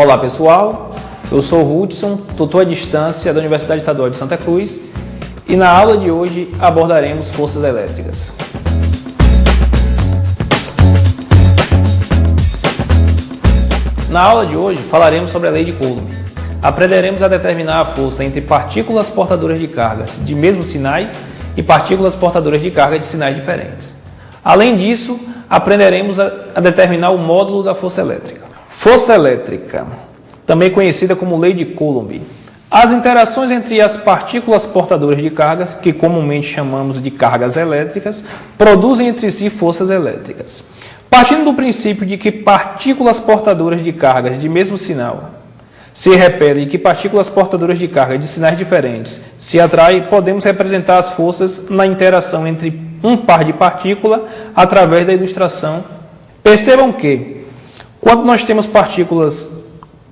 Olá pessoal, eu sou o Hudson, tutor à distância da Universidade Estadual de Santa Cruz e na aula de hoje abordaremos forças elétricas. Na aula de hoje falaremos sobre a lei de Coulomb. Aprenderemos a determinar a força entre partículas portadoras de cargas de mesmos sinais e partículas portadoras de carga de sinais diferentes. Além disso, aprenderemos a determinar o módulo da força elétrica. Força elétrica, também conhecida como lei de Coulomb. As interações entre as partículas portadoras de cargas, que comumente chamamos de cargas elétricas, produzem entre si forças elétricas. Partindo do princípio de que partículas portadoras de cargas de mesmo sinal se repelem e que partículas portadoras de carga de sinais diferentes se atraem, podemos representar as forças na interação entre um par de partículas através da ilustração. Percebam que, quando nós temos partículas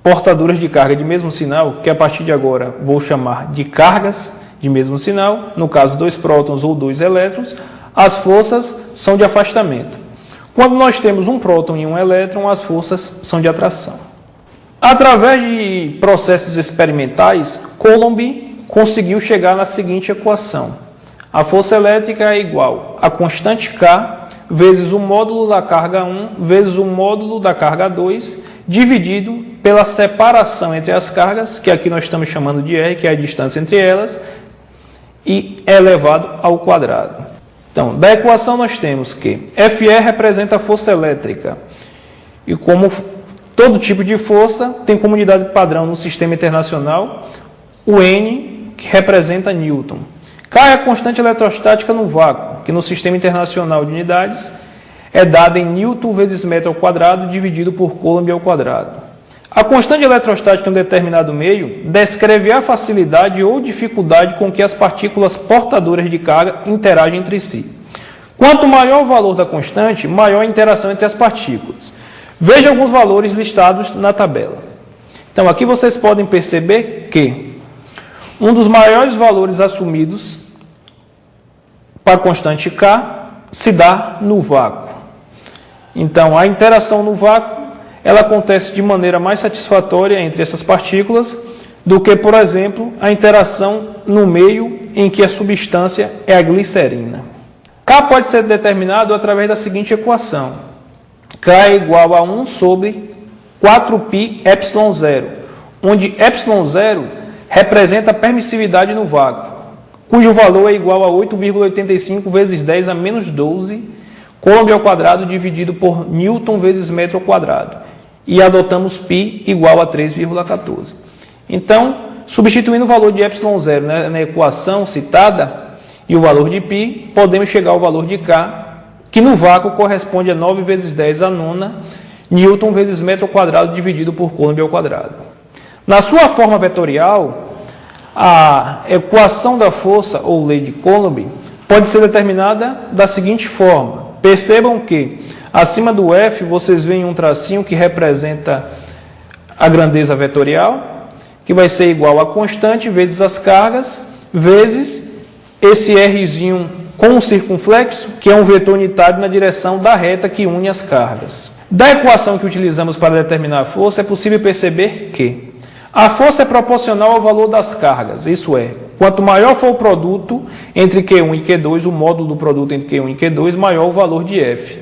portadoras de carga de mesmo sinal, que a partir de agora vou chamar de cargas de mesmo sinal, no caso 2 prótons ou 2 elétrons, as forças são de afastamento. Quando nós temos um próton e um elétron, as forças são de atração. Através de processos experimentais, Coulomb conseguiu chegar na seguinte equação. A força elétrica é igual a constante K vezes o módulo da carga 1 vezes o módulo da carga 2, dividido pela separação entre as cargas, que aqui nós estamos chamando de R, que é a distância entre elas, e elevado ao quadrado. Então, da equação nós temos que FE representa a força elétrica, e como todo tipo de força tem como unidade padrão no sistema internacional, o N, que representa Newton. K é a constante eletrostática no vácuo, que no sistema internacional de unidades é dada em Newton vezes metro ao quadrado dividido por Coulomb ao quadrado. A constante eletrostática em um determinado meio descreve a facilidade ou dificuldade com que as partículas portadoras de carga interagem entre si. Quanto maior o valor da constante, maior a interação entre as partículas. Veja alguns valores listados na tabela. Então, aqui vocês podem perceber que um dos maiores valores assumidos para a constante K se dá no vácuo. Então, a interação no vácuo ela acontece de maneira mais satisfatória entre essas partículas do que, por exemplo, a interação no meio em que a substância é a glicerina. K pode ser determinado através da seguinte equação. K é igual a 1 sobre 4π ε0, onde ε0 representa a permissividade no vácuo, cujo valor é igual a 8,85 vezes 10 a menos 12 Coulomb ao quadrado dividido por Newton vezes metro ao quadrado. E adotamos π igual a 3,14. Então, substituindo o valor de ε0 na equação citada e o valor de π, podemos chegar ao valor de K, que no vácuo corresponde a 9 vezes 10 a nona Newton vezes metro ao quadrado dividido por Coulomb ao quadrado. Na sua forma vetorial, a equação da força, ou lei de Coulomb, pode ser determinada da seguinte forma. Percebam que, acima do F, vocês veem um tracinho que representa a grandeza vetorial, que vai ser igual a constante vezes as cargas, vezes esse Rzinho com um circunflexo, que é um vetor unitário na direção da reta que une as cargas. Da equação que utilizamos para determinar a força, é possível perceber que a força é proporcional ao valor das cargas, isso é, quanto maior for o produto entre Q1 e Q2, o módulo do produto entre Q1 e Q2, maior o valor de F.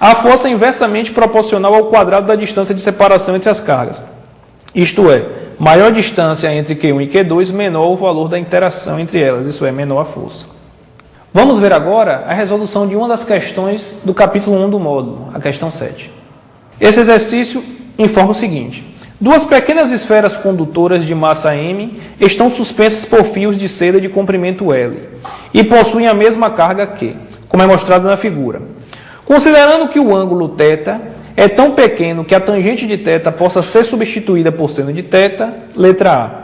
A força é inversamente proporcional ao quadrado da distância de separação entre as cargas. Isto é, maior a distância entre Q1 e Q2, menor o valor da interação entre elas, isso é, menor a força. Vamos ver agora a resolução de uma das questões do capítulo 1 do módulo, a questão 7. Esse exercício informa o seguinte. Duas pequenas esferas condutoras de massa m estão suspensas por fios de seda de comprimento L e possuem a mesma carga Q, como é mostrado na figura. Considerando que o ângulo θ é tão pequeno que a tangente de θ possa ser substituída por seno de θ, letra A.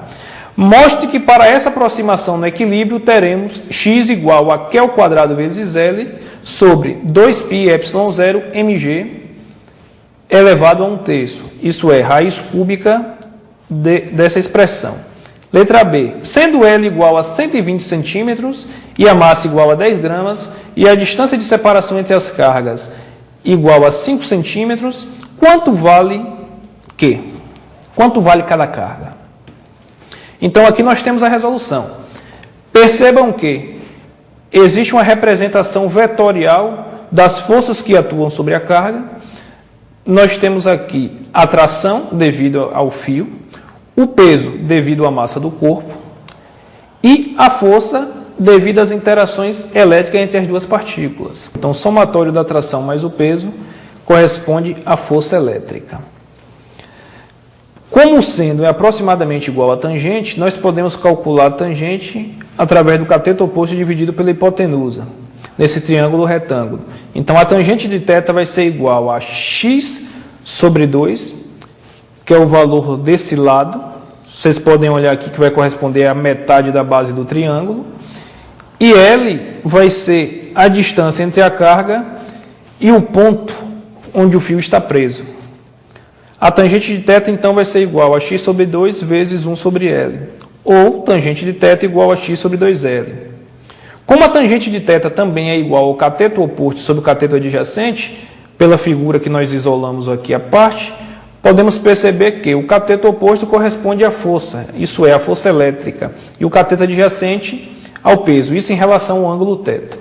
Mostre que para essa aproximação no equilíbrio teremos x igual a Q ao quadrado vezes L sobre 2π ε0 mg elevado a 1/3, isso é, raiz cúbica dessa expressão. Letra B, sendo L igual a 120 centímetros e a massa igual a 10 gramas e a distância de separação entre as cargas igual a 5 centímetros, quanto vale Q? quanto vale cada carga. Então aqui nós temos a resolução. Percebam que existe uma representação vetorial das forças que atuam sobre a carga. Nós temos aqui a tração devido ao fio, o peso devido à massa do corpo e a força devido às interações elétricas entre as duas partículas. Então, o somatório da tração mais o peso corresponde à força elétrica. Como o seno é aproximadamente igual à tangente, nós podemos calcular a tangente através do cateto oposto dividido pela hipotenusa, nesse triângulo retângulo. Então, a tangente de θ vai ser igual a x sobre 2, que é o valor desse lado. Vocês podem olhar aqui que vai corresponder à metade da base do triângulo. E L vai ser a distância entre a carga e o ponto onde o fio está preso. A tangente de θ, então, vai ser igual a x sobre 2 vezes 1 sobre L. Ou tangente de θ igual a x sobre 2L. Como a tangente de θ também é igual ao cateto oposto sobre o cateto adjacente, pela figura que nós isolamos aqui à parte, podemos perceber que o cateto oposto corresponde à força, isso é, a força elétrica, e o cateto adjacente ao peso, isso em relação ao ângulo θ.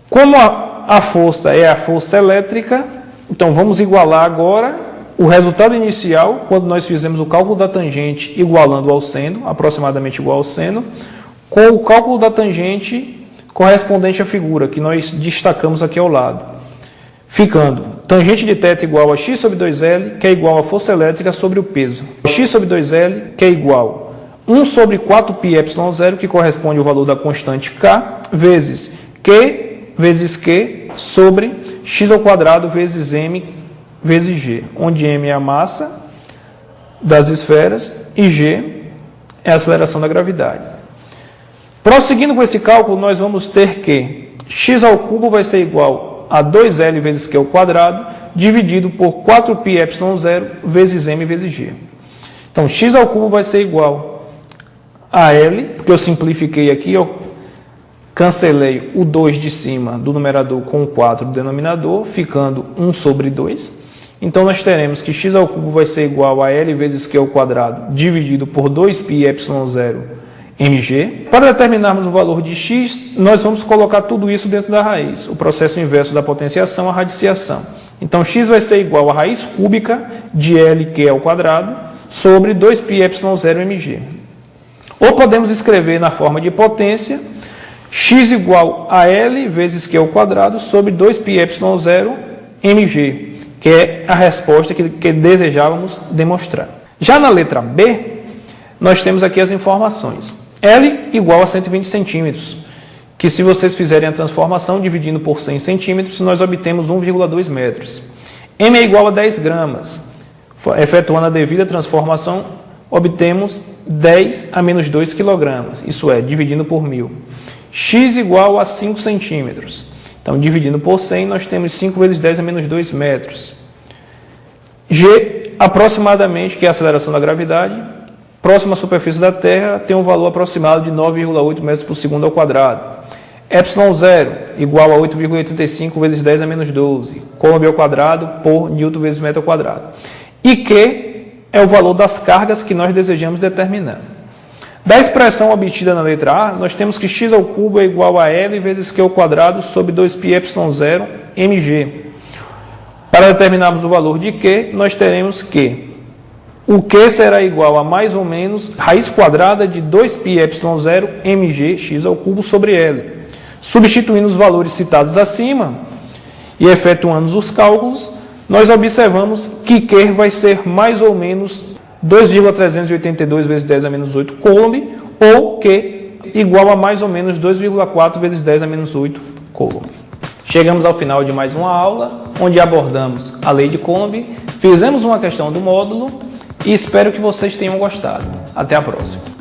Como a força é a força elétrica, então vamos igualar agora o resultado inicial, quando nós fizemos o cálculo da tangente igualando ao seno, aproximadamente igual ao seno, com o cálculo da tangente correspondente à figura que nós destacamos aqui ao lado, ficando tangente de θ igual a x sobre 2L, que é igual à força elétrica sobre o peso. X sobre 2L, que é igual a 1 sobre 4πε0, que corresponde ao valor da constante K, vezes Q sobre x ao quadrado vezes m vezes g, onde m é a massa das esferas e g é a aceleração da gravidade. Prosseguindo com esse cálculo, nós vamos ter que x ao cubo vai ser igual a 2L vezes Q ao quadrado, dividido por 4πε0 vezes m vezes g. Então, x ao cubo vai ser igual a L, que eu simplifiquei aqui, eu cancelei o 2 de cima do numerador com o 4 do denominador, ficando 1 sobre 2. Então, nós teremos que x ao cubo vai ser igual a L vezes Q ao quadrado, dividido por 2πε0 mg. Para determinarmos o valor de x, nós vamos colocar tudo isso dentro da raiz, o processo inverso da potenciação, a radiciação. Então, x vai ser igual a raiz cúbica de Lq ao quadrado sobre 2πε0 mg. Ou podemos escrever na forma de potência, x igual a L vezes Q ao quadrado sobre 2πε0 mg, que é a resposta que desejávamos demonstrar. Já na letra B, nós temos aqui as informações. L igual a 120 centímetros, que se vocês fizerem a transformação dividindo por 100 centímetros, nós obtemos 1,2 metros. M é igual a 10 gramas. Efetuando a devida transformação, obtemos 10 a menos 2 quilogramas, isso é, dividindo por 1000. X igual a 5 centímetros. Então, dividindo por 100, nós temos 5 vezes 10 a menos 2 metros. G, aproximadamente, que é a aceleração da gravidade, próxima à superfície da Terra, tem um valor aproximado de 9,8 metros por segundo ao quadrado. ε0 igual a 8,85 vezes 10 a menos 12, Coulomb ao quadrado por Newton vezes metro ao quadrado. E Q é o valor das cargas que nós desejamos determinar. Da expressão obtida na letra A, nós temos que x ao cubo é igual a L vezes Q ao quadrado sobre 2πε0 mg. Para determinarmos o valor de Q, nós teremos que o Q será igual a mais ou menos raiz quadrada de 2πε0 mg x ao cubo sobre L. Substituindo os valores citados acima e efetuando os cálculos, nós observamos que Q vai ser mais ou menos 2,382 vezes 10 a menos 8 Coulomb, ou Q igual a mais ou menos 2,4 vezes 10 a menos 8 Coulomb. Chegamos ao final de mais uma aula, onde abordamos a lei de Coulomb, fizemos uma questão do módulo e espero que vocês tenham gostado. Até a próxima.